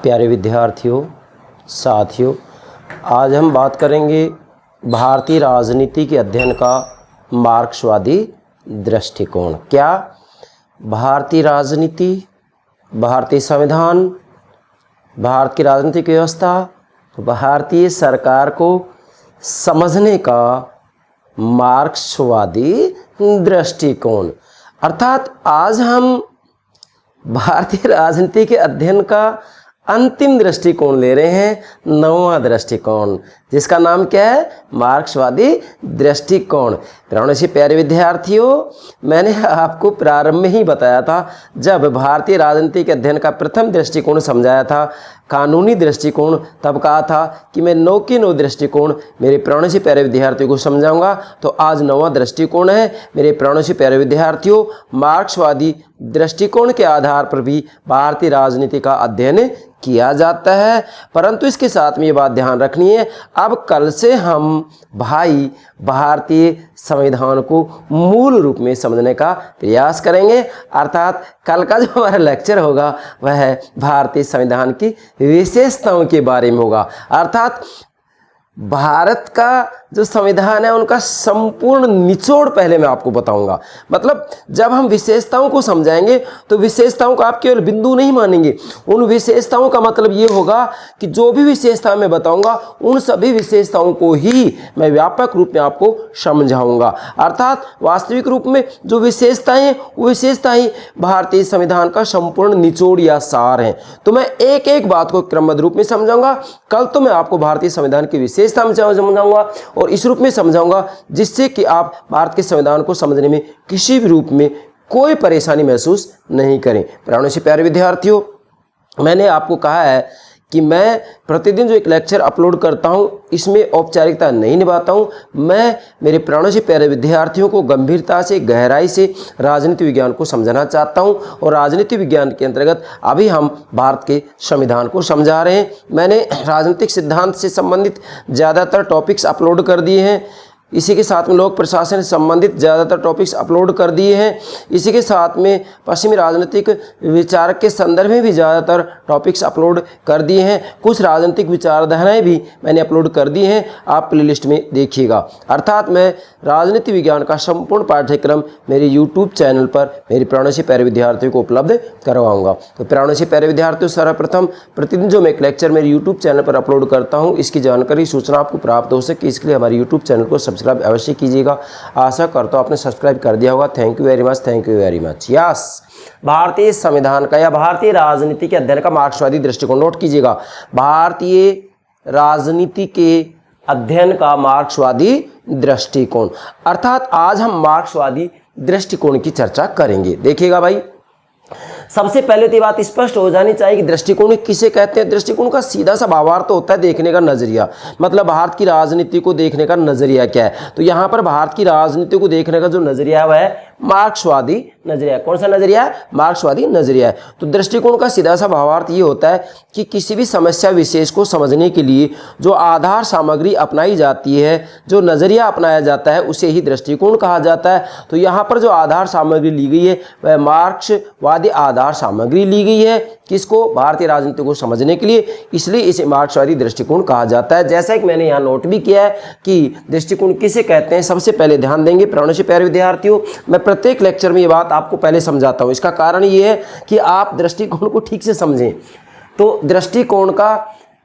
प्यारे विद्यार्थियों, साथियों, आज हम बात करेंगे भारतीय राजनीति के अध्ययन का मार्क्सवादी दृष्टिकोण। क्या भारतीय राजनीति, भारतीय संविधान, भारत की राजनीतिक व्यवस्था, भारतीय सरकार को समझने का मार्क्सवादी दृष्टिकोण। अर्थात आज हम भारतीय राजनीति के अध्ययन का अंतिम दृष्टिकोण ले रहे हैं, नौवां दृष्टिकोण, जिसका नाम क्या है? मार्क्सवादी दृष्टिकोण। से प्यारे विद्यार्थियों, मैंने आपको प्रारंभ में ही बताया था, जब भारतीय राजनीति के अध्ययन का प्रथम दृष्टिकोण समझाया था, कानूनी दृष्टिकोण, तब कहा था कि मैं 9 के 9 दृष्टिकोण मेरे प्राणों से प्यारे विद्यार्थियों को समझाऊंगा। तो आज 9वां दृष्टिकोण है मेरे प्राणों से प्यारे विद्यार्थियों। मार्क्सवादी दृष्टिकोण के आधार पर भी भारतीय राजनीति का अध्ययन किया जाता है, परंतु इसके साथ में ये बात ध्यान रखनी है, अब कल से हम भाई भारतीय संविधान को मूल रूप में समझने का प्रयास करेंगे। अर्थात कल का जो हमारा लेक्चर होगा वह भारतीय संविधान की विशेषताओं के बारे में होगा। अर्थात भारत का जो संविधान है उनका संपूर्ण निचोड़ पहले मैं आपको बताऊंगा। मतलब जब हम विशेषताओं को समझाएंगे तो विशेषताओं को आप केवल बिंदु नहीं मानेंगे, उन विशेषताओं का मतलब ये होगा कि जो भी विशेषता मैं बताऊंगा उन सभी विशेषताओं को ही मैं व्यापक रूप में आपको समझाऊंगा। अर्थात वास्तविक रूप में जो विशेषताएं हैं वो विशेषता ही भारतीय संविधान का संपूर्ण निचोड़ या सार है। तो मैं एक एक बात को क्रमबद्ध रूप में समझाऊंगा। कल तो मैं आपको भारतीय संविधान की विशेषता समझाऊंगा और इस रूप में समझाऊंगा जिससे कि आप भारत के संविधान को समझने में किसी भी रूप में कोई परेशानी महसूस नहीं करें। प्राणों से प्यारे विद्यार्थियों, मैंने आपको कहा है कि मैं प्रतिदिन जो एक लेक्चर अपलोड करता हूं इसमें औपचारिकता नहीं निभाता हूं। मैं मेरे प्राणों से प्यारे विद्यार्थियों को गंभीरता से, गहराई से राजनीति विज्ञान को समझना चाहता हूं और राजनीति विज्ञान के अंतर्गत अभी हम भारत के संविधान को समझा रहे हैं। मैंने राजनीतिक सिद्धांत से संबंधित ज़्यादातर टॉपिक्स अपलोड कर दिए हैं। इसी के साथ में लोक प्रशासन से संबंधित ज़्यादातर टॉपिक्स अपलोड कर दिए हैं। इसी के साथ में पश्चिमी राजनीतिक विचारक के संदर्भ में भी ज़्यादातर टॉपिक्स अपलोड कर दिए हैं। कुछ राजनीतिक विचारधाराएं भी मैंने अपलोड कर दी हैं, आप प्लेलिस्ट में देखिएगा। अर्थात मैं राजनीति विज्ञान का संपूर्ण पाठ्यक्रम मेरे यूट्यूब चैनल पर मेरे प्राणों से प्यारे विद्यार्थियों को उपलब्ध करवाऊँगा। तो प्राणों से प्यारे विद्यार्थियों, सर्वप्रथम प्रतिदिन जो मैं एक लेक्चर मेरे यूट्यूब चैनल पर अपलोड करता हूँ इसकी जानकारी, सूचना आपको प्राप्त हो सके, इसके लिए हमारे यूट्यूब चैनल को सब्सक्राइब अवश्य कीजिएगा। आशा करता हूं आपने सब्सक्राइब कर दिया होगा। Thank you very much, thank you very much. Yes, भारतीय संविधान का या भारतीय राजनीति के अध्ययन का मार्क्सवादी दृष्टिकोण नोट कीजिएगा। भारतीय राजनीति के अध्ययन का मार्क्सवादी दृष्टिकोण। अर्थात आज हम मार्क्सवादी दृष्टिकोण की चर्चा करेंगे। देखिएगा भाई, सबसे पहले तो ये बात स्पष्ट हो जानी चाहिए कि दृष्टिकोण किसे कहते हैं। दृष्टिकोण का सीधा सा भावार्थ होता है देखने का नजरिया, मतलब भारत की राजनीति को देखने का नजरिया क्या है। तो यहाँ पर भारत की राजनीति को देखने का जो नजरिया है वह है मार्क्सवादी नजरिया। कौन सा नजरिया है? मार्क्सवादी नजरिया है। तो दृष्टिकोण का सीधा सा भावार्थ ये होता है कि किसी भी समस्या विशेष को समझने के लिए जो आधार सामग्री अपनाई जाती है, जो नजरिया अपनाया जाता है, उसे ही दृष्टिकोण कहा जाता है। तो यहाँ पर जो आधार सामग्री ली गई है वह मार्क्सवादी आधार सामग्री ली गई है। किसको? भारतीय राजनीति को समझने के लिए, इसलिए इसे मार्क्सवादी दृष्टिकोण कहा जाता है। जैसा कि मैंने यहाँ नोट भी किया है कि दृष्टिकोण किसे कहते हैं, सबसे पहले ध्यान देंगे प्राणों से प्यारे विद्यार्थियों। मैं प्रत्येक लेक्चर में ये बात आपको पहले समझाता हूँ। इसका कारण ये है कि आप दृष्टिकोण को ठीक से समझें। तो दृष्टिकोण का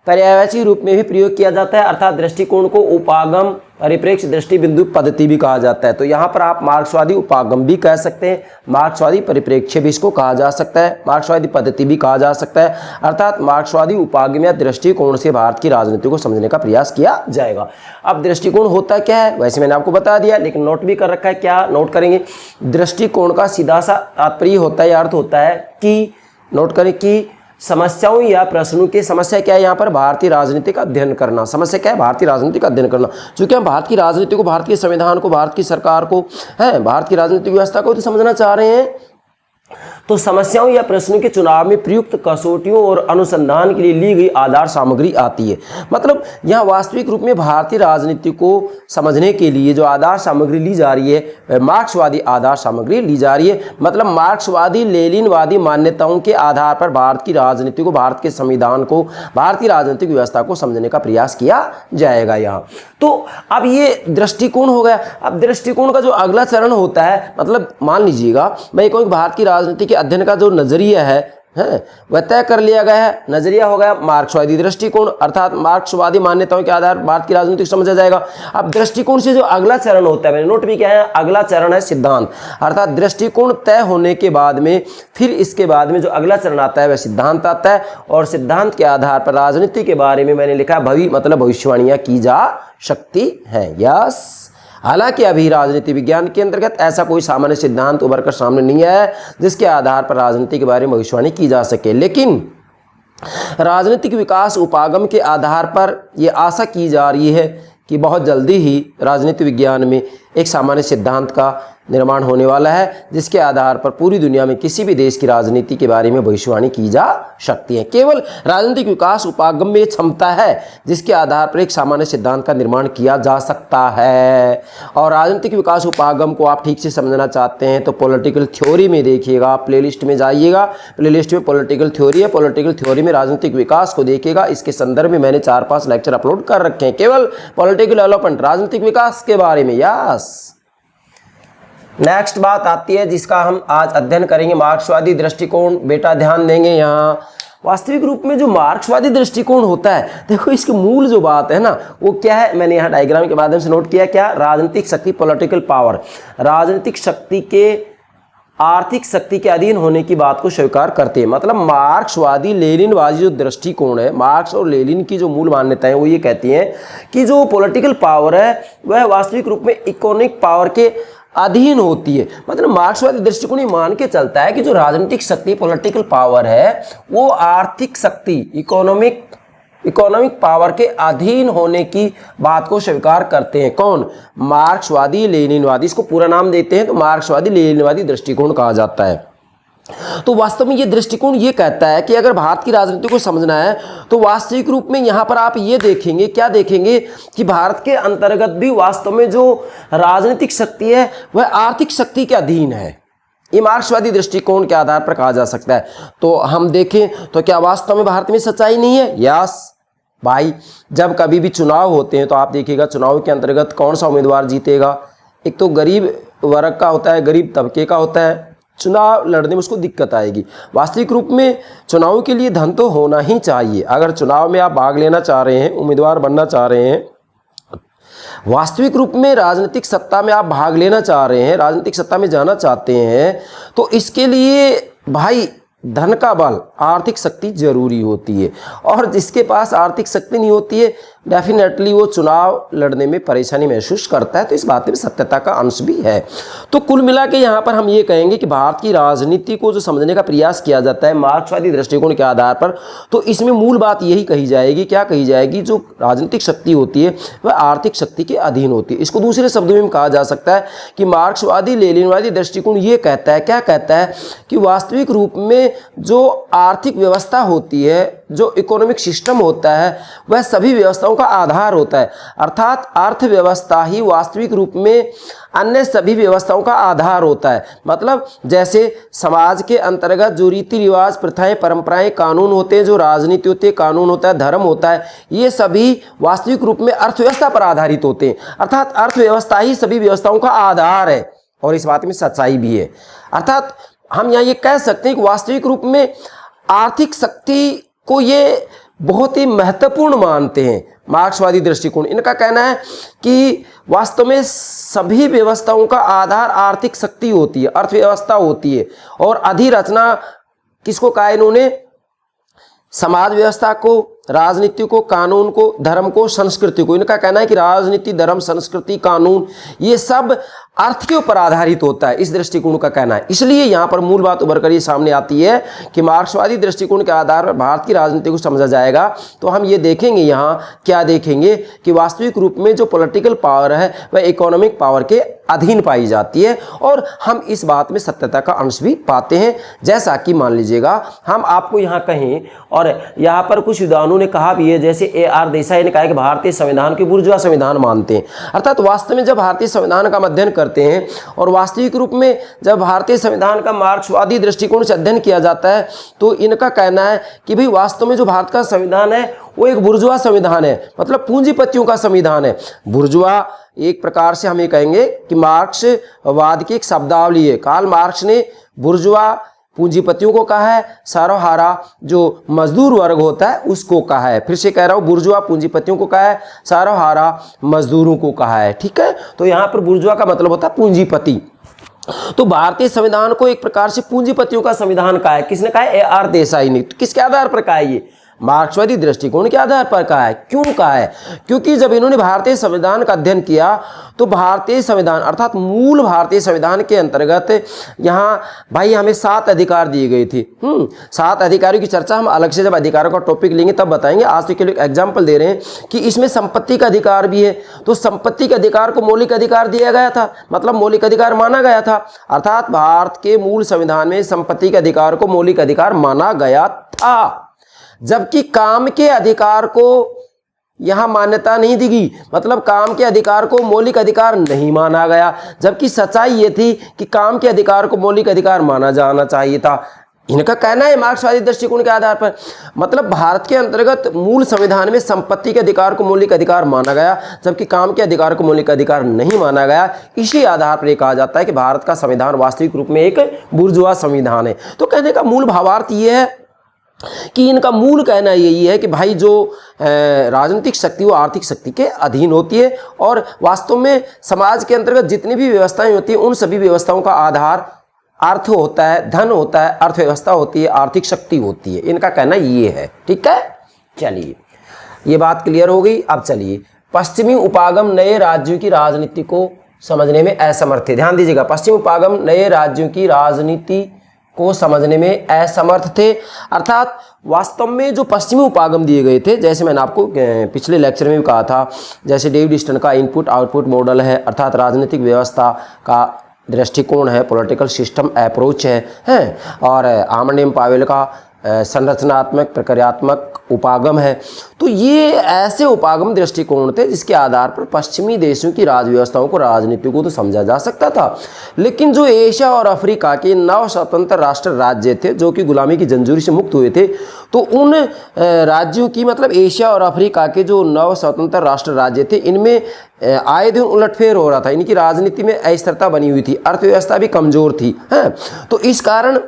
पर्यायवाची रूप में भी प्रयोग किया जाता है, अर्थात दृष्टिकोण को उपागम, परिप्रेक्ष्य, दृष्टि बिंदु पद्धति भी कहा जाता है। तो यहाँ पर आप मार्क्सवादी उपागम भी कह सकते हैं, मार्क्सवादी परिप्रेक्ष्य भी इसको कहा जा सकता है, मार्क्सवादी पद्धति भी कहा जा सकता है। अर्थात मार्क्सवादी उपागम या दृष्टिकोण से भारत की राजनीति को समझने का प्रयास किया जाएगा। अब दृष्टिकोण होता क्या है वैसे मैंने आपको बता दिया, लेकिन नोट भी कर रखा है। क्या नोट करेंगे? दृष्टिकोण का सीधा सा तात्पर्य होता है या अर्थ होता है कि, नोट करें कि समस्याओं या प्रश्नों की, समस्या क्या है यहाँ पर? भारतीय राजनीति का अध्ययन करना। समस्या क्या है? भारतीय राजनीति का अध्ययन करना। चूंकि हम भारत की राजनीति को, भारतीय संविधान को, भारत की सरकार को, भारत की राजनीतिक व्यवस्था को तो समझना चाह रहे हैं, तो समस्याओं या प्रश्नों के चुनाव में प्रयुक्त कसौटियों और अनुसंधान के लिए ली गई आधार सामग्री आती है। मतलब यहाँ वास्तविक रूप में भारतीय राजनीति को समझने के लिए जो आधार सामग्री ली जा रही है वह मार्क्सवादी आधार सामग्री ली जा रही है। मतलब मार्क्सवादी लेनिनवादी मान्यताओं के आधार पर भारत की राजनीति को, भारत के संविधान को, भारतीय राजनीतिक व्यवस्था को समझने का प्रयास किया जाएगा यहाँ। तो अब ये दृष्टिकोण हो गया। अब दृष्टिकोण का जो अगला चरण होता है, मतलब मान लीजिएगा मैं कहूँ भारत की राजनीति के अध्ययन का जो नजरिया है वह तय कर लिया गया है। नजरिया हो गया मार्क्सवादी दृष्टिकोण, अर्थात मार्क्सवादी मान्यताओं के आधार पर भारत की राजनीति समझा जाएगा। अब दृष्टिकोण से जो अगला चरण होता है, मैंने नोट भी किया है, अगला चरण है सिद्धांत। अर्थात दृष्टिकोण तय होने के बाद में फिर इसके बाद में जो अगला चरण आता है वह सिद्धांत आता है, और सिद्धांत के आधार पर राजनीति के बारे में मैंने लिखा मतलब भविष्यवाणियां की जा सकती है। यस, हालांकि अभी राजनीति विज्ञान के अंतर्गत ऐसा कोई सामान्य सिद्धांत उभर कर सामने नहीं आया है जिसके आधार पर राजनीति के बारे में भविष्यवाणी की जा सके, लेकिन राजनीतिक विकास उपागम के आधार पर यह आशा की जा रही है कि बहुत जल्दी ही राजनीति विज्ञान में एक सामान्य सिद्धांत का निर्माण होने वाला है जिसके आधार पर पूरी दुनिया में किसी भी देश की राजनीति के बारे में भविष्यवाणी की जा सकती है। केवल राजनीतिक विकास उपागम में क्षमता है जिसके आधार पर एक सामान्य सिद्धांत का निर्माण किया जा सकता है। और राजनीतिक विकास उपागम को आप ठीक से समझना चाहते हैं तो पॉलिटिकल थ्योरी में देखिएगा, प्लेलिस्ट में जाइएगा, प्लेलिस्ट में पॉलिटिकल थ्योरी है, पॉलिटिकल थ्योरी में राजनीतिक विकास को देखिएगा। इसके संदर्भ में मैंने 4-5 लेक्चर अपलोड कर रखे हैं केवल पॉलिटिकल डेवलपमेंट, राजनीतिक विकास के बारे में। यस, नेक्स्ट बात आती है जिसका हम आज अध्ययन करेंगे, मार्क्सवादी दृष्टिकोण। बेटा ध्यान देंगे यहाँ, वास्तविक रूप में जो मार्क्सवादी दृष्टिकोण होता है, देखो इसकी मूल जो बात है ना वो क्या है, मैंने यहाँ डायग्राम के माध्यम से नोट किया। क्या? राजनीतिक शक्ति, पॉलिटिकल पावर, राजनीतिक शक्ति के आर्थिक शक्ति के अधीन होने की बात को स्वीकार करते हैं। मतलब मार्क्सवादी लेनिनवादी जो दृष्टिकोण है, मार्क्स और लेनिन की जो मूल मान्यताएं वो ये कहती हैं कि जो पॉलिटिकल पावर है वह वास्तविक रूप में इकोनॉमिक पावर के अधीन होती है। मतलब मार्क्सवादी दृष्टिकोण ये मान के चलता है कि जो राजनीतिक शक्ति, पॉलिटिकल पावर है वो आर्थिक शक्ति, इकोनॉमिक पावर के अधीन होने की बात को स्वीकार करते हैं। कौन? मार्क्सवादी लेनिनवादी। इसको पूरा नाम देते हैं तो मार्क्सवादी लेनिनवादी दृष्टिकोण कहा जाता है। तो वास्तव में ये दृष्टिकोण ये कहता है कि अगर भारत की राजनीति को समझना है तो वास्तविक रूप में यहाँ पर आप ये देखेंगे, क्या देखेंगे कि भारत के अंतर्गत भी वास्तव में जो राजनीतिक शक्ति है वह आर्थिक शक्ति के अधीन है। ये मार्क्सवादी दृष्टिकोण के आधार पर कहा जा सकता है। तो हम देखें तो क्या वास्तव में भारत में सच्चाई नहीं है? यस भाई, जब कभी भी चुनाव होते हैं तो आप देखिएगा चुनाव के अंतर्गत कौन सा उम्मीदवार जीतेगा। एक तो गरीब वर्ग का होता है, गरीब तबके का होता है, चुनाव लड़ने में उसको दिक्कत आएगी। वास्तविक रूप में चुनाव के लिए धन तो होना ही चाहिए। अगर चुनाव में आप भाग लेना चाह रहे हैं, उम्मीदवार बनना चाह रहे हैं, वास्तविक रूप में राजनीतिक सत्ता में आप भाग लेना चाह रहे हैं, राजनीतिक सत्ता में जाना चाहते हैं, तो इसके लिए भाई धन का बल, आर्थिक शक्ति जरूरी होती है। और जिसके पास आर्थिक शक्ति नहीं होती है डेफिनेटली वो चुनाव लड़ने में परेशानी महसूस करता है। तो इस बात में सत्यता का अंश भी है। तो कुल मिला के यहाँ पर हम ये कहेंगे कि भारत की राजनीति को जो समझने का प्रयास किया जाता है मार्क्सवादी दृष्टिकोण के आधार पर, तो इसमें मूल बात यही कही जाएगी, क्या कही जाएगी, जो राजनीतिक शक्ति होती है वह आर्थिक शक्ति के अधीन होती है। इसको दूसरे शब्दों में कहा जा सकता है कि मार्क्सवादी लेनिनवादी दृष्टिकोण ये कहता है, क्या कहता है कि वास्तविक रूप में जो आर्थिक व्यवस्था होती है, जो इकोनॉमिक सिस्टम होता है, वह सभी व्यवस्थाओं का आधार होता है। अर्थात अर्थव्यवस्था ही वास्तविक रूप में अन्य सभी व्यवस्थाओं का आधार होता है। मतलब जैसे समाज के अंतर्गत जो रीति रिवाज, प्रथाएं, परंपराएं, कानून होते हैं, जो राजनीति होती है, कानून होता है, धर्म होता है, ये सभी वास्तविक रूप में अर्थव्यवस्था पर आधारित होते हैं। अर्थात अर्थव्यवस्था ही सभी व्यवस्थाओं का आधार है और इस बात में सच्चाई भी है। अर्थात हम यहाँ ये कह सकते हैं कि वास्तविक रूप में आर्थिक शक्ति को ये बहुत ही महत्वपूर्ण मानते हैं मार्क्सवादी दृष्टिकोण। इनका कहना है कि वास्तव में सभी व्यवस्थाओं का आधार आर्थिक शक्ति होती है, अर्थव्यवस्था होती है। और अधिरचना किसको कहा इन्होंने? समाज व्यवस्था को, राजनीति को, कानून को, धर्म को, संस्कृति को। इनका कहना है कि राजनीति, धर्म, संस्कृति, कानून ये सब अर्थ के ऊपर आधारित होता है, इस दृष्टिकोण का कहना है। इसलिए यहाँ पर मूल बात उभर कर ये सामने आती है कि मार्क्सवादी दृष्टिकोण के आधार पर भारत की राजनीति को समझा जाएगा तो हम ये देखेंगे, यहाँ क्या देखेंगे कि वास्तविक रूप में जो पॉलिटिकल पावर है वह इकोनॉमिक पावर के अधीन पाई जाती है, और हम इस बात में सत्यता का अंश भी पाते हैं। जैसा कि मान लीजिएगा हम आपको यहाँ कहें, और यहाँ पर कुछ विद्वानों ने कहा भी है, जैसे A.R. देसाई ने कहा कि भारतीय संविधान के बुर्जुआ संविधान मानते हैं। अर्थात वास्तव में जब भारतीय संविधान का अध्ययन करते हैं और वास्तविक रूप में जब भारतीय संविधान का मार्क्सवादी दृष्टिकोण से अध्ययन किया जाता है तो इनका कहना है कि भाई वास्तव में जो भारत का संविधान है वो एक बुर्जुआ संविधान है, मतलब पूंजीपतियों का संविधान है। बुर्जुआ एक प्रकार से हम ये कहेंगे कि मार्क्सवाद की एक शब्दावली है। कार्ल मार्क्स ने बुर्जुआ पूंजीपतियों को कहा है, सर्वहारा जो मजदूर वर्ग होता है उसको कहा है। फिर से कह रहा हूँ, बुर्जुआ पूंजीपतियों को कहा है, सर्वहारा मजदूरों को कहा है। ठीक है, तो यहाँ पर बुर्जुआ का मतलब होता है पूंजीपति। तो भारतीय संविधान को एक प्रकार से पूंजीपतियों का संविधान कहा है। किसने कहा है? A.R. देसाई ने। तो किसके आधार पर कहा है? ये मार्क्सवादी दृष्टिकोण के आधार पर कहा है। क्यों कहा है? क्योंकि जब इन्होंने भारतीय संविधान का अध्ययन किया तो भारतीय संविधान अर्थात मूल भारतीय संविधान के अंतर्गत यहाँ भाई हमें 7 अधिकार दिए गए थे। 7 अधिकारों की चर्चा हम अलग से जब अधिकारों का टॉपिक लेंगे तब बताएंगे। आज तो के लिए एग्जाम्पल दे रहे हैं कि इसमें संपत्ति का अधिकार भी है। तो संपत्ति के अधिकार को मौलिक अधिकार दिया गया था, मतलब मौलिक अधिकार माना गया था। अर्थात भारत के मूल संविधान में संपत्ति के अधिकार को मौलिक अधिकार माना गया था, जबकि काम के अधिकार को यहां मान्यता नहीं दी गई, मतलब काम के अधिकार को मौलिक अधिकार नहीं माना गया। जबकि सच्चाई ये थी कि काम के अधिकार को मौलिक अधिकार माना जाना चाहिए था। इनका कहना है मार्क्सवादी दृष्टिकोण के आधार पर, मतलब भारत के अंतर्गत मूल संविधान में संपत्ति के अधिकार को मौलिक अधिकार माना गया, जबकि काम के अधिकार को मौलिक अधिकार नहीं माना गया। इसी आधार पर कहा जाता है कि भारत का संविधान वास्तविक रूप में एक बुर्जुआ संविधान है। तो कहने का मूल भावार्थ ये है कि इनका मूल कहना यही है कि भाई जो राजनीतिक शक्ति वो आर्थिक शक्ति के अधीन होती है, और वास्तव में समाज के अंतर्गत जितनी भी व्यवस्थाएं होती हैं उन सभी व्यवस्थाओं का आधार अर्थ होता है, धन होता है, अर्थव्यवस्था होती है, आर्थिक शक्ति होती है। इनका कहना ये है। ठीक है, चलिए ये बात क्लियर हो गई। अब चलिए, पश्चिमी उपागम नए राज्यों की राजनीति को समझने में असमर्थ थे। ध्यान दीजिएगा, पश्चिमी उपागम नए राज्यों की राजनीति को समझने में असमर्थ थे। अर्थात वास्तव में जो पश्चिमी उपागम दिए गए थे, जैसे मैंने आपको पिछले लेक्चर में भी कहा था, जैसे डेविड स्टर्न का इनपुट आउटपुट मॉडल है, अर्थात राजनीतिक व्यवस्था का दृष्टिकोण है, पॉलिटिकल सिस्टम अप्रोच है, और आमंडम पावेल का संरचनात्मक प्रक्रियात्मक उपागम है। तो ये ऐसे उपागम दृष्टिकोण थे जिसके आधार पर पश्चिमी देशों की राज व्यवस्थाओं को, राजनीति को तो समझा जा सकता था। लेकिन जो एशिया और अफ्रीका के नव स्वतंत्र राष्ट्र राज्य थे जो कि गुलामी की जंजीर से मुक्त हुए थे, तो उन राज्यों की, मतलब एशिया और अफ्रीका के जो नव स्वतंत्र राष्ट्र राज्य थे, इनमें आए दिन उलटफेर हो रहा था। इनकी राजनीति में अस्थिरता बनी हुई थी, अर्थव्यवस्था भी कमजोर थी। तो इस कारण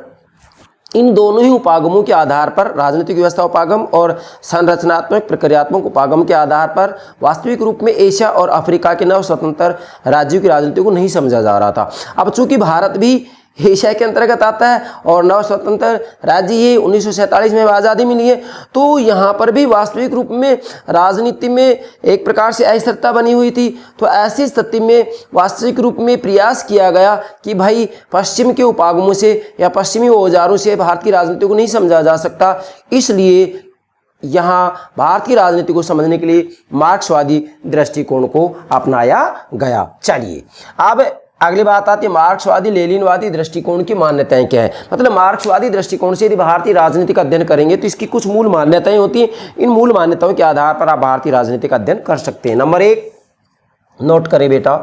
इन दोनों ही उपागमों के आधार पर, राजनीतिक व्यवस्था उपागम और संरचनात्मक प्रक्रियात्मक उपागम के आधार पर, वास्तविक रूप में एशिया और अफ्रीका के नव स्वतंत्र राज्यों की राजनीति को नहीं समझा जा रहा था। अब चूंकि भारत भी एशिया के अंतर्गत आता है और नव स्वतंत्र राज्य ये 1947 में आज़ादी मिली है, तो यहाँ पर भी वास्तविक रूप में राजनीति में एक प्रकार से अस्थिरता बनी हुई थी। तो ऐसी स्थिति में वास्तविक रूप में प्रयास किया गया कि भाई पश्चिम के उपागमों से या पश्चिमी औजारों से भारत की राजनीति को नहीं समझा जा सकता, इसलिए यहाँ भारत की राजनीति को समझने के लिए मार्क्सवादी दृष्टिकोण को अपनाया गया। चलिए अब अगली बात आती है मार्क्सवादी लेनिनवादी दृष्टिकोण की मान्यताएं क्या है। मतलब मार्क्सवादी दृष्टिकोण से यदि भारतीय राजनीति का अध्ययन करेंगे तो इसकी कुछ मूल मान्यताएं होती हैं। इन मूल मान्यताओं के आधार पर आप भारतीय राजनीति का अध्ययन कर सकते हैं। नंबर 1 नोट करें बेटा,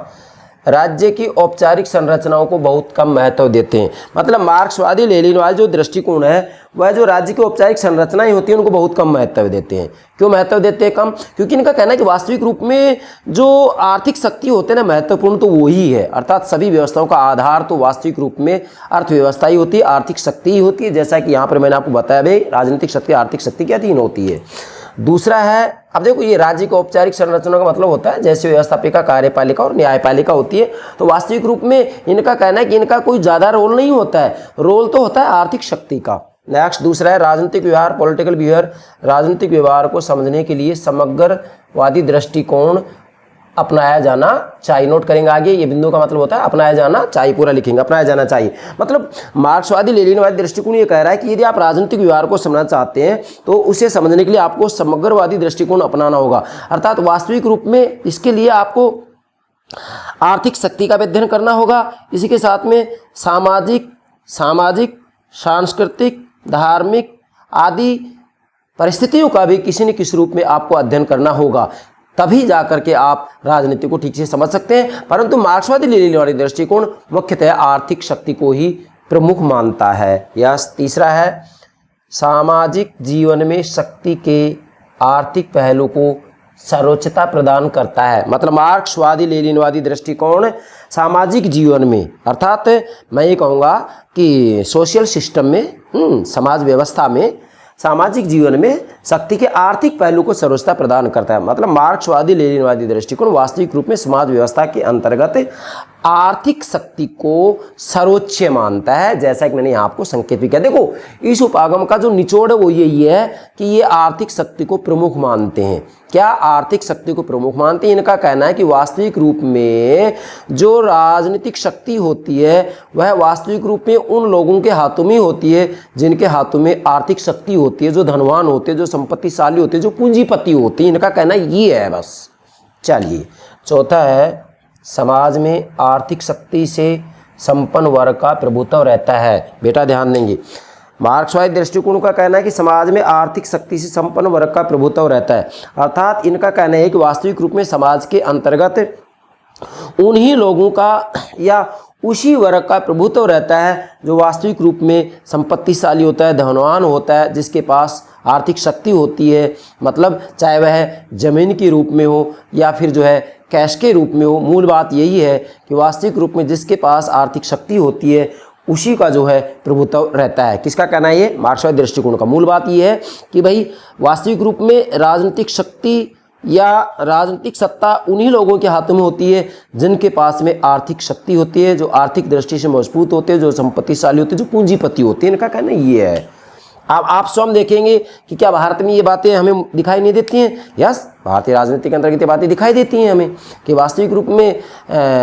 राज्य की औपचारिक संरचनाओं को बहुत कम महत्व देते हैं। मतलब मार्क्सवादी लेनिनवादी जो दृष्टिकोण है वह जो राज्य की औपचारिक संरचनाएं होती हैं उनको बहुत कम महत्व देते हैं। क्यों महत्व देते हैं कम? क्योंकि इनका कहना है कि वास्तविक रूप में जो आर्थिक शक्ति होते हैं ना, महत्वपूर्ण तो वही है। अर्थात सभी व्यवस्थाओं का आधार तो वास्तविक रूप में अर्थव्यवस्था ही होती है, आर्थिक शक्ति ही होती है। जैसा कि यहाँ पर मैंने आपको बताया भाई, राजनीतिक शक्ति आर्थिक शक्ति के अधीन होती है। दूसरा है, अब देखो ये राज्य की औपचारिक संरचना का मतलब होता है जैसे व्यवस्थापिका, कार्यपालिका और न्यायपालिका होती है। तो वास्तविक रूप में इनका कहना है कि इनका कोई ज़्यादा रोल नहीं होता है, रोल तो होता है आर्थिक शक्ति का। नेक्स्ट दूसरा है राजनीतिक व्यवहार, पॉलिटिकल बिहेवियर। राजनीतिक व्यवहार को समझने के लिए समग्रवादी दृष्टिकोण अपनाया जाना चाहिए। नोट करेंगे आगे, ये बिंदु का मतलब होता है अपनाया जाना चाहिए, पूरा लिखेंगे अपनाया जाना चाहिए। मतलब मार्क्सवादी लेनिनवादी दृष्टिकोण ये कह रहा है कि यदि आप राजनीतिक व्यवहार को समझना चाहते हैं तो उसे समझने के लिए आपको समग्रवादी दृष्टिकोण अपनाना होगा। अर्थात वास्तविक रूप में इसके लिए आपको आर्थिक शक्ति का भी अध्ययन करना होगा, इसी के साथ में सामाजिक, सांस्कृतिक, धार्मिक आदि परिस्थितियों का भी किसी न किसी रूप में आपको अध्ययन करना होगा, तभी जाकर के आप राजनीति को ठीक से समझ सकते हैं। परंतु मार्क्सवादी लेनिनवादी दृष्टिकोण मुख्यतः आर्थिक शक्ति को ही प्रमुख मानता है। यस, तीसरा है सामाजिक जीवन में शक्ति के आर्थिक पहलू को सर्वोच्चता प्रदान करता है। मतलब मार्क्सवादी लेनिनवादी दृष्टिकोण सामाजिक जीवन में, अर्थात मैं ये कहूँगा कि सोशल सिस्टम में, समाज व्यवस्था में, सामाजिक जीवन में शक्ति के आर्थिक पहलू को सर्वोच्चता प्रदान करता है। मतलब मार्क्सवादी लेनिनवादी दृष्टिकोण वास्तविक रूप में समाज व्यवस्था के अंतर्गत आर्थिक शक्ति को सर्वोच्च मानता है, जैसा कि मैंने यहाँ आपको संकेत भी किया। देखो, इस उपागम का जो निचोड़ है वो यही है कि ये आर्थिक शक्ति को प्रमुख मानते हैं। क्या आर्थिक शक्ति को प्रमुख मानते हैं? इनका कहना है कि वास्तविक रूप में जो राजनीतिक शक्ति होती है वह वास्तविक रूप में उन लोगों के हाथों में होती है जिनके हाथों में आर्थिक शक्ति होती है, जो धनवान होते हैं, जो संपत्तिशाली होते हैं, जो पूंजीपति होते हैं। इनका कहना ये है बस। चलिए, चौथा है समाज में आर्थिक शक्ति से संपन्न वर्ग का प्रभुत्व रहता है। बेटा ध्यान देंगे, मार्क्सवादी दृष्टिकोण का कहना है कि समाज में आर्थिक शक्ति से संपन्न वर्ग का प्रभुत्व रहता है। अर्थात इनका कहना है कि वास्तविक रूप में समाज के अंतर्गत उन्हीं लोगों का या उसी वर्ग का प्रभुत्व रहता है जो वास्तविक रूप में संपत्तिशाली होता है, धनवान होता है, जिसके पास आर्थिक शक्ति होती है। मतलब चाहे वह जमीन के रूप में हो या फिर जो है कैश के रूप में हो, मूल बात यही है कि वास्तविक रूप में जिसके पास आर्थिक शक्ति होती है उसी का जो है प्रभुत्व रहता है। किसका कहना है ये? मार्क्सवादी दृष्टिकोण का। मूल बात ये है कि भाई वास्तविक रूप में राजनीतिक शक्ति या राजनीतिक सत्ता उन्हीं लोगों के हाथों में होती है जिनके पास में आर्थिक शक्ति होती है, जो आर्थिक दृष्टि से मजबूत होते हैं, जो संपत्तिशाली होते हैं, जो पूंजीपति होते हैं। इनका कहना ये है। अब आप स्वयं देखेंगे कि क्या भारत में ये बातें हमें दिखाई नहीं देती हैं? यस, भारतीय राजनीति के अंतर्गत ये बातें दिखाई देती हैं हमें कि वास्तविक रूप में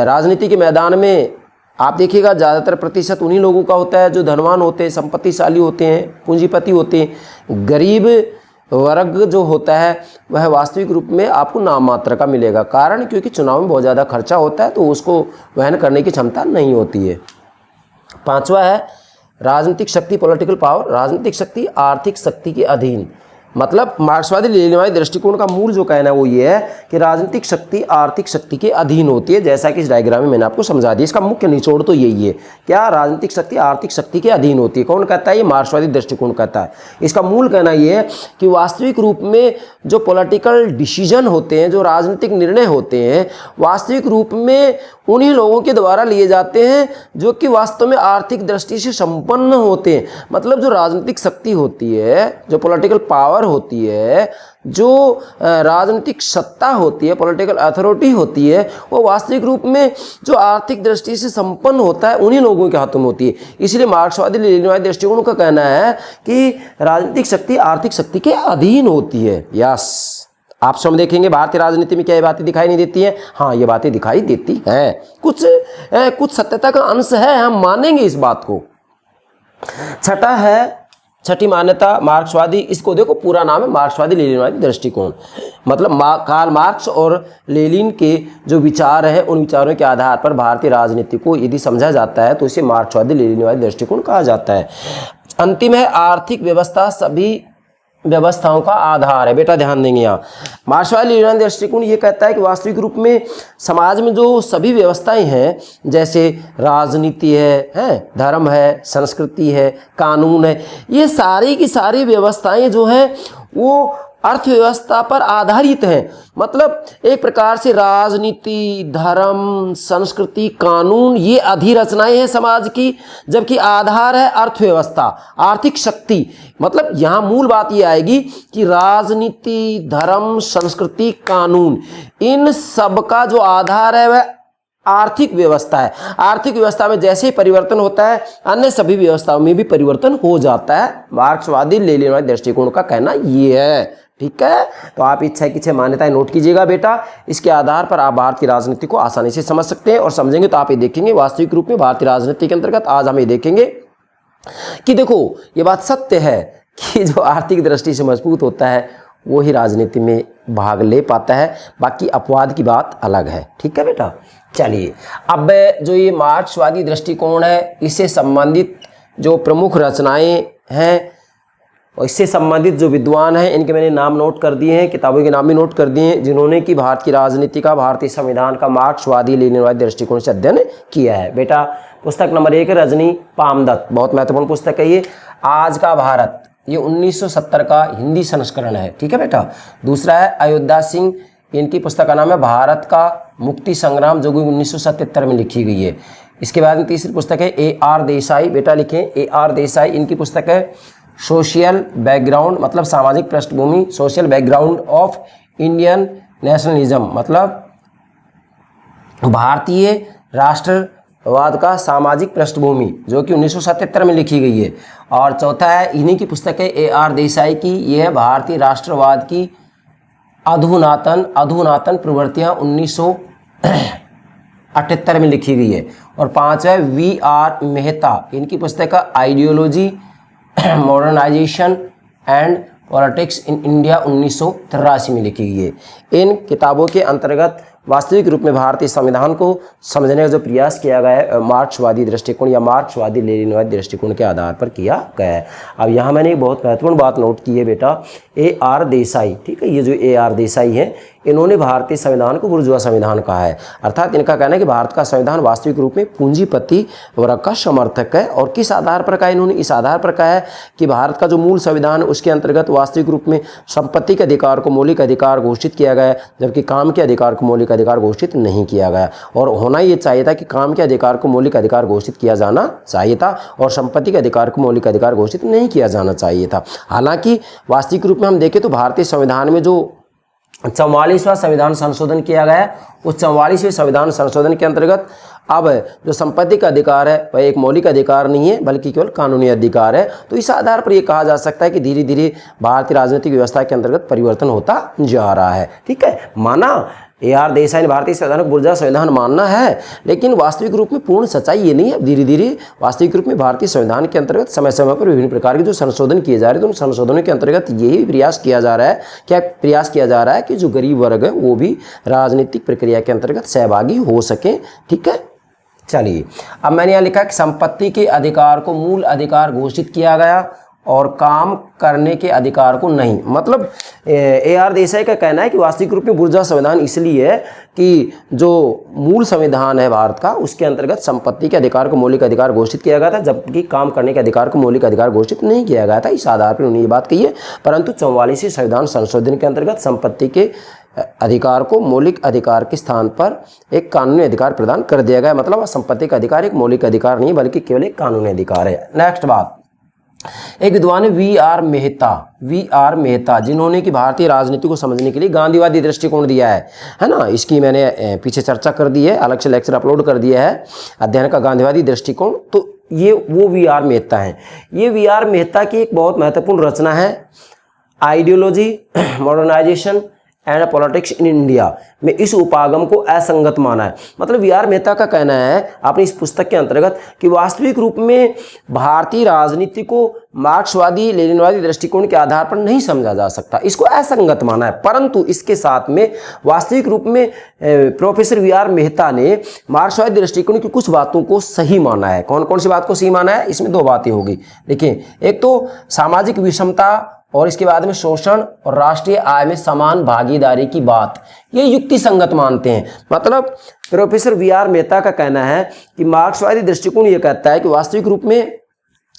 राजनीति के मैदान में आप देखिएगा ज़्यादातर प्रतिशत उन्हीं लोगों का होता है जो धनवान होते हैं, संपत्तिशाली होते हैं, पूंजीपति होते हैं। गरीब वर्ग जो होता है वह वास्तविक रूप में आपको नाम मात्र का मिलेगा। कारण क्योंकि चुनाव में बहुत ज़्यादा खर्चा होता है तो उसको वहन करने की क्षमता नहीं होती है। पांचवा है राजनीतिक शक्ति, पॉलिटिकल पावर। राजनीतिक शक्ति आर्थिक शक्ति के अधीन। मतलब मार्क्सवादी लेनिनवादी दृष्टिकोण का मूल जो कहना है वो ये है कि राजनीतिक शक्ति आर्थिक शक्ति के अधीन होती है, जैसा कि इस डायग्राम में मैंने आपको समझा दिया। इसका मुख्य निचोड़ तो यही है, क्या राजनीतिक शक्ति आर्थिक शक्ति के अधीन होती है। कौन कहता है? ये मार्क्सवादी दृष्टिकोण कहता है। इसका मूल कहना ये है कि वास्तविक रूप में जो पॉलिटिकल डिसीजन होते हैं, जो राजनीतिक निर्णय होते हैं, वास्तविक रूप में उन्हीं लोगों के द्वारा लिए जाते हैं जो कि वास्तव में आर्थिक दृष्टि से संपन्न होते हैं। मतलब जो राजनीतिक शक्ति होती है, जो पॉलिटिकल पावर होती है, जो राजनीतिक सत्ता होती है, पॉलिटिकल अथॉरिटी होती है, वो वास्तविक रूप में जो आर्थिक दृष्टि से संपन्न होता है उन्हीं लोगों के हाथों में होती है। इसलिए मार्क्सवादी लेनिनवादी दृष्टिकोण का कहना है कि राजनीतिक शक्ति आर्थिक शक्ति के अधीन होती है। यस, आप स्वयं देखेंगे भारतीय राजनीति में क्या ये बातें दिखाई नहीं देती हैं? हाँ, ये बातें दिखाई देती हैं। कुछ सत्यता का अंश है, हम मानेंगे इस बात को। छठा है, छठी मान्यता मार्क्सवादी, इसको देखो पूरा नाम है मार्क्सवादी लेनिनवादी दृष्टिकोण। मतलब कार्ल मार्क्स और लेनिन के जो विचार हैं उन विचारों के आधार पर भारतीय राजनीति को यदि समझा जाता है तो इसे मार्क्सवादी लेनिनवादी दृष्टिकोण कहा जाता है। अंतिम है आर्थिक व्यवस्था सभी व्यवस्थाओं का आधार है। बेटा ध्यान देंगे, यहाँ मार्क्सवादी लेनिन दृष्टिकोण ये कहता है कि वास्तविक रूप में समाज में जो सभी व्यवस्थाएं हैं, जैसे राजनीति है, धर्म है, संस्कृति है, कानून है, ये सारी की सारी व्यवस्थाएं जो हैं वो अर्थव्यवस्था पर आधारित हैं। मतलब एक प्रकार से राजनीति, धर्म, संस्कृति, कानून ये अधिरचनाएं हैं समाज की, जबकि आधार है अर्थव्यवस्था, आर्थिक शक्ति। मतलब यहाँ मूल बात ये आएगी कि राजनीति, धर्म, संस्कृति, कानून, इन सब का जो आधार है वह आर्थिक व्यवस्था है। आर्थिक व्यवस्था में जैसे ही परिवर्तन होता है अन्य सभी व्यवस्थाओं में भी परिवर्तन हो जाता है। मार्क्सवादी लेनिनवादी दृष्टिकोण का कहना ये है। ठीक है, तो आप इच्छा की 6 मान्यताएं नोट कीजिएगा बेटा। इसके आधार पर आप भारत की राजनीति को आसानी से समझ सकते हैं और समझेंगे तो आप ये देखेंगे वास्तविक रूप में भारतीय राजनीति के अंतर्गत आज हम ये देखेंगे कि देखो ये बात सत्य है कि जो आर्थिक दृष्टि से मजबूत होता है वो ही राजनीति में भाग ले पाता है, बाकी अपवाद की बात अलग है। ठीक है बेटा, चलिए अब जो ये मार्क्सवादी दृष्टिकोण है इससे संबंधित जो प्रमुख रचनाएं हैं और इससे संबंधित जो विद्वान हैं इनके मैंने नाम नोट कर दिए हैं, किताबों के नाम भी नोट कर दिए हैं जिन्होंने कि भारत की राजनीति का, भारतीय संविधान का मार्क्सवादी लेनिनवादी दृष्टिकोण से अध्ययन किया है। बेटा पुस्तक नंबर 1 रजनी पामदत्त, बहुत महत्वपूर्ण पुस्तक है ये। आज का भारत, ये 1970 का हिंदी संस्करण है। ठीक है बेटा। दूसरा है अयोध्या सिंह, इनकी पुस्तक का नाम है भारत का मुक्ति संग्राम, जो कि 1977 में लिखी गई है। इसके बाद में तीसरी पुस्तक है AR देसाई, बेटा लिखें AR देसाई, इनकी पुस्तक है सोशल बैकग्राउंड, मतलब सामाजिक पृष्ठभूमि, social background of Indian nationalism, मतलब भारतीय राष्ट्रवाद का सामाजिक पृष्ठभूमि, जो कि 1977 में लिखी गई है। और चौथा है इन्हीं की पुस्तक है AR देसाई की, यह है भारतीय राष्ट्रवाद की अधुनातन प्रवृत्तियां 1978 में लिखी गई है। और पांचवा है VR मेहता, इनकी पुस्तक है ideology modernisation and politics in India 1983 में लिखी गई है। इन किताबों के अंतर्गत वास्तविक रूप में भारतीय संविधान को समझने का जो प्रयास किया गया है मार्क्सवादी दृष्टिकोण या मार्क्सवादी लेनिनवादी दृष्टिकोण के आधार पर किया गया है। अब यहाँ मैंने एक बहुत महत्वपूर्ण बात नोट की है बेटा, AR देसाई। ठीक है, ये जो AR देसाई है इन्होंने भारतीय संविधान को बुर्जुआ संविधान कहा है, अर्थात इनका कहना है कि भारत का संविधान वास्तविक रूप में पूंजीपति वर्ग का समर्थक है। और किस आधार पर कहा, इन्होंने इस आधार पर कहा है कि भारत का जो मूल संविधान है उसके अंतर्गत वास्तविक रूप में संपत्ति के अधिकार को मौलिक अधिकार घोषित किया गया है, जबकि काम के अधिकार को मौलिक अधिकार घोषित नहीं किया गया। और होना ये चाहिए था कि काम के अधिकार को मौलिक अधिकार घोषित किया जाना चाहिए था और संपत्ति के अधिकार को मौलिक अधिकार घोषित नहीं किया जाना चाहिए था। हालांकि वास्तविक रूप में हम देखें तो भारतीय संविधान में जो 44वां संविधान संशोधन किया गया, उस 44वें संविधान संशोधन के अंतर्गत अब जो संपत्ति का अधिकार है वह एक मौलिक अधिकार नहीं है बल्कि केवल कानूनी अधिकार है। तो इस आधार पर यह कहा जा सकता है कि धीरे धीरे भारतीय राजनीतिक व्यवस्था के अंतर्गत परिवर्तन होता जा रहा है। ठीक है, माना AR देसाई ने भारतीय संविधान को बुर्जुआ संविधान मानना है, लेकिन वास्तविक रूप में पूर्ण सच्चाई ये नहीं है। धीरे धीरे वास्तविक रूप में भारतीय संविधान के अंतर्गत समय समय पर विभिन्न प्रकार के जो संशोधन किए जा रहे हैं, तो उन संशोधनों के अंतर्गत यही प्रयास किया जा रहा है, क्या प्रयास किया जा रहा है कि जो गरीब वर्ग है वो भी राजनीतिक प्रक्रिया के अंतर्गत सहभागी हो सके। ठीक है, चलिए अब मैंने यहाँ लिखा कि संपत्ति के अधिकार को मूल अधिकार घोषित किया गया और काम करने के अधिकार को नहीं। मतलब AR देसाई का कहना है कि वास्तविक रूप में बुर्जुआ संविधान इसलिए है कि जो मूल संविधान है भारत का उसके अंतर्गत संपत्ति के अधिकार को मौलिक अधिकार घोषित किया गया था, जबकि काम करने के अधिकार को मौलिक अधिकार घोषित नहीं किया गया था। इस आधार पर उन्होंने ये बात कही है। परंतु 44वें संविधान संशोधन के अंतर्गत संपत्ति के अधिकार को मौलिक अधिकार के स्थान पर एक कानूनी अधिकार प्रदान कर दिया गया। मतलब संपत्ति का अधिकार एक मौलिक अधिकार नहीं बल्कि केवल एक कानूनी अधिकार है। नेक्स्ट बात, एक विद्वान है VR मेहता, जिन्होंने कि भारतीय राजनीति को समझने के लिए गांधीवादी दृष्टिकोण दिया है ना। इसकी मैंने पीछे चर्चा कर दी है, अलग से लेक्चर अपलोड कर दिया है, अध्ययन का गांधीवादी दृष्टिकोण। तो ये वो VR मेहता है। ये VR मेहता की एक बहुत महत्वपूर्ण रचना है ideology modernisation and politics in India में इस उपागम को असंगत माना है। मतलब VR मेहता का कहना है अपनी इस पुस्तक के अंतर्गत कि वास्तविक रूप में भारतीय राजनीति को मार्क्सवादी लेनिनवादी दृष्टिकोण के आधार पर नहीं समझा जा सकता, इसको असंगत माना है। परंतु इसके साथ में वास्तविक रूप में प्रोफेसर VR मेहता ने मार्क्सवादी दृष्टिकोण की कुछ बातों को सही माना है। कौन कौन सी बात को सही माना है, इसमें 2 बातें होगी। देखिए, एक तो सामाजिक विषमता और इसके बाद में शोषण और राष्ट्रीय आय में समान भागीदारी की बात, ये युक्ति संगत मानते हैं। मतलब प्रोफेसर VR मेहता का कहना है कि मार्क्सवादी दृष्टिकोण ये कहता है कि वास्तविक रूप में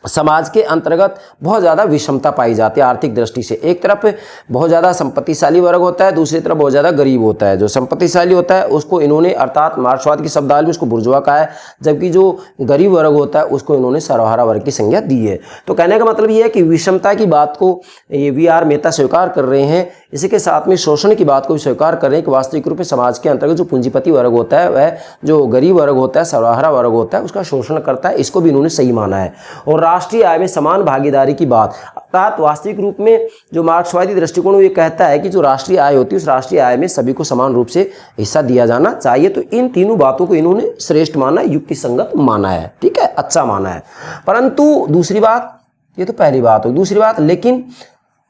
समाज के अंतर्गत बहुत ज़्यादा विषमता पाई जाती है आर्थिक दृष्टि से। एक तरफ बहुत ज़्यादा संपत्तिशाली वर्ग होता है, दूसरी तरफ बहुत ज़्यादा गरीब होता है। जो संपत्तिशाली होता है उसको इन्होंने अर्थात मार्क्सवाद की शब्दावली में उसको बुर्जुआ कहा है, जबकि जो गरीब वर्ग होता है उसको इन्होंने सर्वहारा वर्ग की संज्ञा दी है। तो कहने का मतलब ये है कि विषमता की बात को ये VR मेहता स्वीकार कर रहे हैं। इसी के साथ में शोषण की बात को भी स्वीकार करें कि वास्तविक रूप में समाज के अंतर्गत जो पूंजीपति वर्ग होता है, वह जो गरीब वर्ग होता है, सर्वहारा वर्ग होता है, उसका शोषण करता है। इसको भी इन्होंने सही माना है। और राष्ट्रीय आय में समान भागीदारी की बात, अर्थात वास्तविक रूप में जो मार्क्सवादी दृष्टिकोण ये कहता है कि जो राष्ट्रीय आय होती है उस राष्ट्रीय आय में सभी को समान रूप से हिस्सा दिया जाना चाहिए। तो इन तीनों बातों को इन्होंने श्रेष्ठ माना, युक्ति संगत माना है, ठीक है, अच्छा माना है। परंतु दूसरी बात, ये तो पहली बात हो, दूसरी बात, लेकिन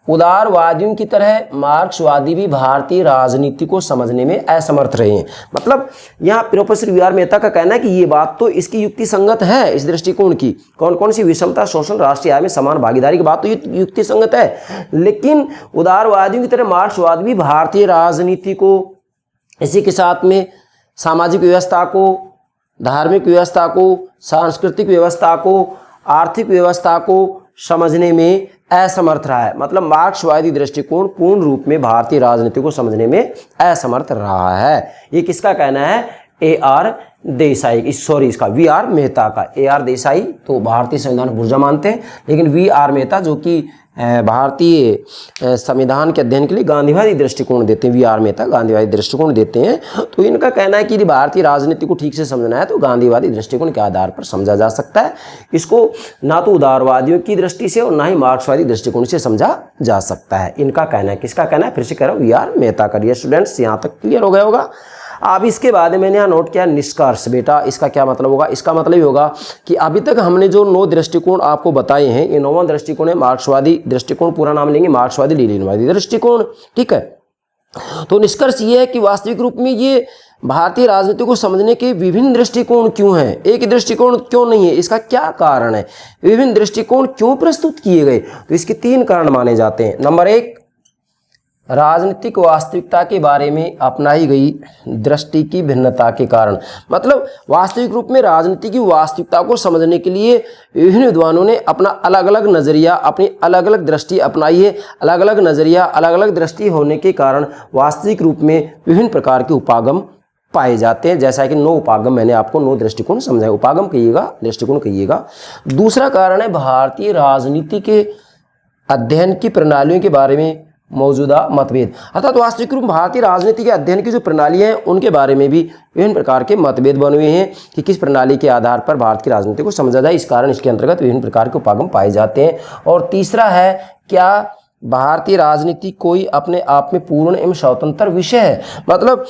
उदारवादियों की तरह मार्क्सवादी भी भारतीय राजनीति को समझने में असमर्थ रहे हैं। मतलब यहाँ प्रोफेसर वी.आर. मेहता का कहना है कि ये बात तो इसकी युक्ति संगत है, इस दृष्टिकोण की, कौन कौन सी विषमता, शोषण, राष्ट्रीय आय में समान भागीदारी की बात तो ये युक्ति संगत है, लेकिन उदारवादियों की तरह मार्क्सवाद भी भारतीय राजनीति को, इसी के साथ में सामाजिक व्यवस्था को, धार्मिक व्यवस्था को, सांस्कृतिक व्यवस्था को, आर्थिक व्यवस्था को समझने में असमर्थ रहा है। मतलब मार्क्सवादी दृष्टिकोण पूर्ण रूप में भारतीय राजनीति को समझने में असमर्थ रहा है। ये किसका कहना है? ए.आर. देसाई, सॉरी, इसका वी.आर. मेहता का। ए.आर. देसाई तो भारतीय संविधान पुर्जा मानते हैं, लेकिन वी.आर. मेहता जो कि भारतीय संविधान के अध्ययन के लिए गांधीवादी दृष्टिकोण देते हैं, वी.आर. मेहता गांधीवादी दृष्टिकोण देते हैं। तो इनका कहना है कि यदि भारतीय राजनीति को ठीक से समझना है तो गांधीवादी दृष्टिकोण के आधार पर समझा जा सकता है। इसको ना तो उदारवादियों की दृष्टि से और ना ही मार्क्सवादी दृष्टिकोण से समझा जा सकता है। इनका कहना है, किसका कहना है? फिर से कह रहा हूँ, वी.आर. मेहता का। डियर स्टूडेंट्स, यहाँ तक क्लियर हो गया होगा। अब इसके बाद मैंने यहाँ नोट किया निष्कर्ष। बेटा इसका क्या मतलब होगा? इसका मतलब ये होगा कि अभी तक हमने जो 9 दृष्टिकोण आपको बताए हैं, ये 9वां दृष्टिकोण है मार्क्सवादी दृष्टिकोण, पूरा नाम लेंगे मार्क्सवादी लेनिनवादी दृष्टिकोण, ठीक है। तो निष्कर्ष ये है कि वास्तविक रूप में ये भारतीय राजनीति को समझने के विभिन्न दृष्टिकोण क्यों हैं, एक दृष्टिकोण क्यों नहीं है, इसका क्या कारण है, विभिन्न दृष्टिकोण क्यों प्रस्तुत किए गए? तो इसके 3 कारण माने जाते हैं। नंबर 1, राजनीतिक वास्तविकता के बारे में अपनाई गई दृष्टि की भिन्नता के कारण। मतलब वास्तविक रूप में राजनीति की वास्तविकता को समझने के लिए विभिन्न विद्वानों ने अपना अलग अलग नजरिया, अपनी अलग अलग दृष्टि अपनाई है। अलग अलग नजरिया, अलग अलग दृष्टि होने के कारण वास्तविक रूप में विभिन्न प्रकार के उपागम पाए जाते हैं। जैसा कि 9 उपागम मैंने आपको 9 दृष्टिकोण समझाए, उपागम कहिएगा, दृष्टिकोण कहिएगा। दूसरा कारण है भारतीय राजनीति के अध्ययन की प्रणालियों के बारे में मौजूदा मतभेद। अर्थात वास्तविक रूप भारतीय राजनीति के अध्ययन की जो प्रणाली है उनके बारे में भी विभिन्न प्रकार के मतभेद बने हुए हैं कि किस प्रणाली के आधार पर भारत की राजनीति को समझा जाए। इस कारण इसके अंतर्गत विभिन्न प्रकार के उपागम पाए जाते हैं। और तीसरा है, क्या भारतीय राजनीति कोई अपने आप में पूर्ण एवं स्वतंत्र विषय है? मतलब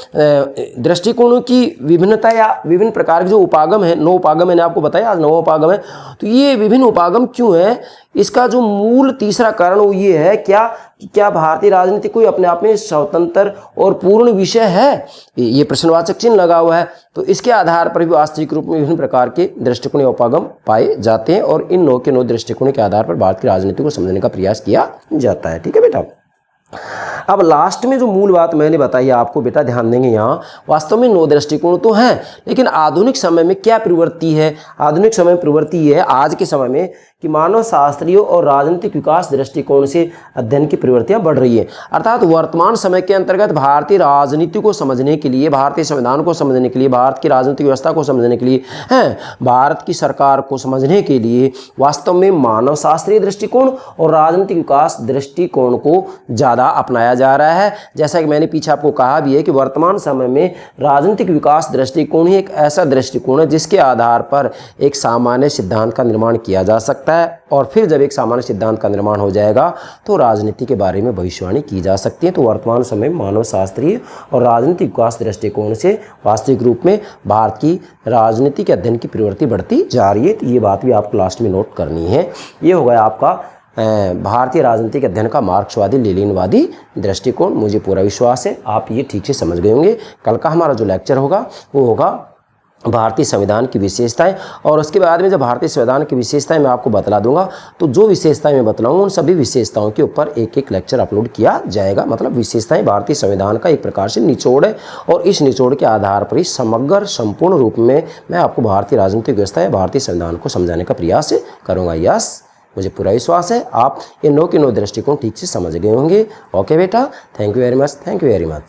दृष्टिकोणों की विभिन्नता या विभिन्न प्रकार के जो उपागम है, 9 उपागम मैंने आपको बताया, आज 9वां उपागम है। तो ये विभिन्न उपागम क्यों है? इसका जो मूल तीसरा कारण वो ये है, क्या भारतीय राजनीति कोई अपने आप में स्वतंत्र और पूर्ण विषय है? ये प्रश्नवाचक चिन्ह लगा हुआ है। तो इसके आधार पर भी वास्तविक रूप में विभिन्न प्रकार के दृष्टिकोण उपागम पाए जाते हैं और इन 9 के 9 दृष्टिकोणों के आधार पर भारत की राजनीति को समझने का प्रयास किया जाता है। ठीक है बेटा। अब लास्ट में जो मूल बात मैंने बताई आपको, बेटा ध्यान देंगे, यहाँ वास्तव में 9 दृष्टिकोण तो हैं, लेकिन आधुनिक समय में क्या प्रवृत्ति है? आधुनिक समय में प्रवृत्ति ये है आज के समय में कि मानव शास्त्रीय और राजनीतिक विकास दृष्टिकोण से अध्ययन की प्रवृत्तियां बढ़ रही है। अर्थात वर्तमान समय के अंतर्गत भारतीय राजनीति को समझने के लिए, भारतीय संविधान को समझने के लिए, भारत की राजनीतिक व्यवस्था को समझने के लिए, भारत की सरकार को समझने के लिए वास्तव में मानव शास्त्रीय दृष्टिकोण और राजनीतिक विकास दृष्टिकोण को ज़्यादा अपनाया जा रहा है। जैसा कि मैंने पीछे आपको कहा भी है कि वर्तमान समय में राजनीतिक विकास दृष्टिकोण ही एक ऐसा दृष्टिकोण है जिसके आधार पर एक सामान्य सिद्धांत का निर्माण किया जा सकता है, और फिर जब एक सामान्य सिद्धांत का निर्माण हो जाएगा तो राजनीति के बारे में भविष्यवाणी की जा सकती है। तो वर्तमान समय में मानव शास्त्रीय और राजनीतिक विकास दृष्टिकोण से वास्तविक रूप में भारत की राजनीति के अध्ययन की प्रवृत्ति बढ़ती जा रही है। तो ये बात भी आपको लास्ट में नोट करनी है। ये हो गया आपका भारतीय राजनीति के अध्ययन का मार्क्सवादी लेनिनवादी दृष्टिकोण। मुझे पूरा विश्वास है आप ये ठीक से समझ गए होंगे। कल का हमारा जो लेक्चर होगा वो होगा भारतीय संविधान की विशेषताएं, और उसके बाद में जब भारतीय संविधान की विशेषताएं मैं आपको बतला दूंगा तो जो विशेषताएं मैं बतलाऊंगा उन सभी विशेषताओं के ऊपर एक लेक्चर अपलोड किया जाएगा। मतलब विशेषताएं भारतीय संविधान का एक प्रकार से निचोड़ है, और इस निचोड़ के आधार पर ही समग्र संपूर्ण रूप में मैं आपको भारतीय राजनीतिक व्यवस्था या भारतीय संविधान को समझाने का प्रयास करूँगा। यस, मुझे पूरा विश्वास है आप ये 9 के 9 दृष्टिकोण ठीक से समझ गए होंगे। ओके बेटा, thank you very much, thank you very much.